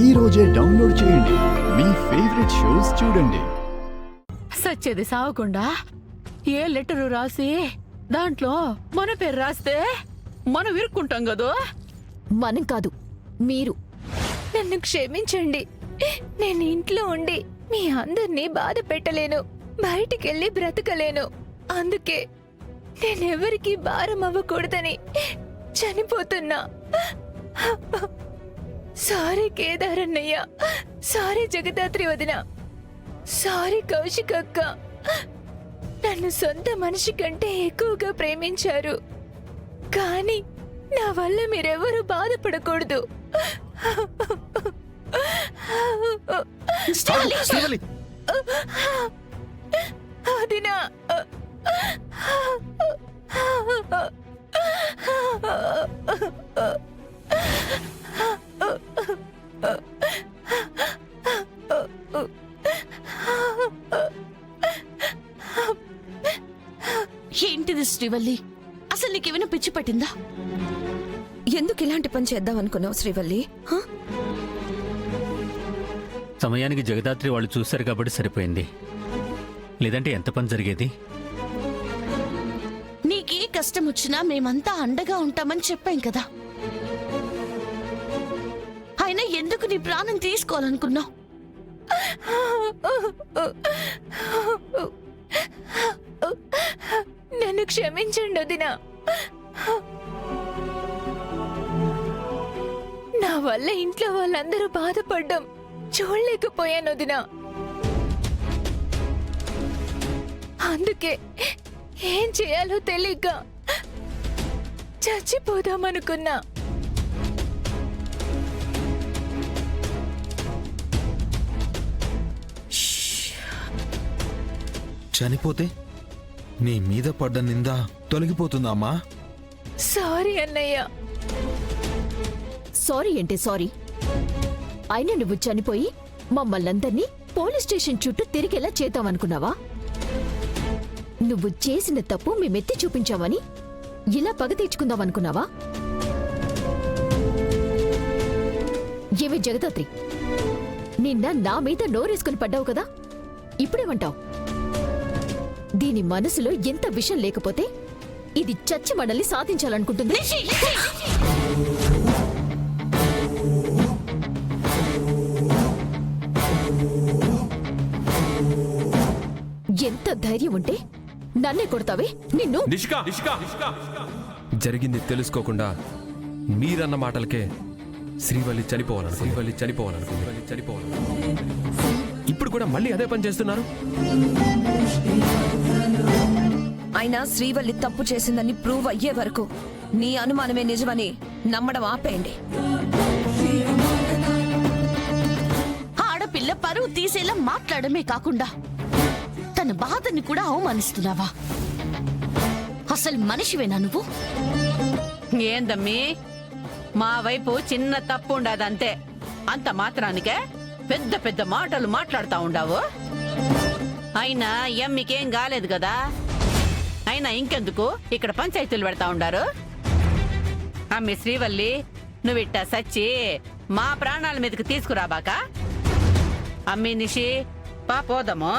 ఈ రోజే డౌన్లోడ్ చేయండి. మీ ఫేవరెట్ షోస్ చూడండి. సచ్చేది సావకుండా ఏ లెటరు రాసి దాంట్లో మన పేరు రాస్తే మనం ఇరుక్కుంటాం కదా. మనం కాదు, మీరు. నన్ను క్షమించండి. నేను ఇంట్లో ఉండి మీ అందర్నీ బాధ పెట్టలేను, బయటికెళ్ళి బ్రతకలేను. అందుకే నేనెవరికి భారం అవ్వకూడదని చనిపోతున్నా. సారీ కేదారన్నయ్య, సారీ జగదాత్రి వదిన, సారీ కౌశిక్ అక్క. నన్ను సొంత మనిషి కంటే ఎక్కువగా ప్రేమించారు, కానీ నా వల్ల మీరెవరూ బాధపడకూడదు. వదినా, ఏంటిది శ్రీవల్లి? అసలు నీకేమైనా పిచ్చి పట్టిందా? ఎందుకు ఇలాంటి పని చేద్దాం అనుకున్నావు శ్రీవల్లి? సమయానికి జగదాత్రి వాళ్ళు చూశారు కాబట్టి సరిపోయింది, లేదంటే ఎంత పని జరిగేది? నీకే కష్టం వచ్చినా మేమంతా అండగా ఉంటామని చెప్పాం కదా. అయినా ఎందుకు నీ ప్రాణం తీసుకోవాలనుకున్నావు? నన్ను క్షమించండి వదినా. నా వల్ల ఇంట్లో వాళ్ళందరూ బాధపడ్డం చూడలేకపోయాను వదినా. అందుకే ఏం చేయాలో తెలియక చచ్చిపోదామనుకున్నా. చనిపోతే నీ మీద పడ్డ నింద తొలగిపోతుందమ్మా. సారీ అన్నయ్య. సారీ అంటే సారీ. అయినా నువ్వు చనిపోయి మమ్మల్నందర్నీ పోలీస్ స్టేషన్ చుట్టూ తిరిగేలా చేద్దామనుకున్నావా? నువ్వు చేసిన తప్పు మేమెత్తి చూపించామని ఇలా పగ తీర్చుకుందామనుకున్నావా? ఏమి జగదాత్రి, నిన్న నా మీద నోరేసుకుని పడ్డావు కదా, ఇప్పుడేమంటావు? దీని మనసులో ఎంత విషయం లేకపోతే ఇది చచ్చి మనల్ని సాధించాలనుకుంటుంది. ఎంత ధైర్యం ఉంటే నన్నే కొడతావే? నిన్ను జరిగింది తెలుసుకోకుండా మీరన్న మాటలకే శ్రీవల్లి చనిపోవాలను. ఇప్పుడు కూడా మళ్ళీ అదే పని చేస్తున్నారు. అయినా శ్రీవల్లి తప్పు చేసిందని ప్రూవ్ అయ్యే వరకు నీ అనుమానమే నిజమని నమ్మడం ఆపేయండి. ఆడపిల్ల పరువు తీసేలా మాట్లాడమే కాకుండా తన బాధని కూడా అవమానిస్తున్నావా? అసలు మనిషివేనా నువ్వు? ఏందమ్మీ, మా వైపు చిన్న తప్పు ఉండదంతే, అంత మాత్రానికే పెద్ద పెద్ద మాటలు మాట్లాడుతా ఉండావు. అయినా ఎమ్మికేం కాలేదు కదా. అయినా ఇంకెందుకు ఇక్కడ పంచాయతీలు పెడతా ఉండారు? అమ్మి శ్రీవల్లి, నువ్విట్టా సచ్చి మా ప్రాణాల మీదకి తీసుకురాబాక. అమ్మి నిషి, పోదాము.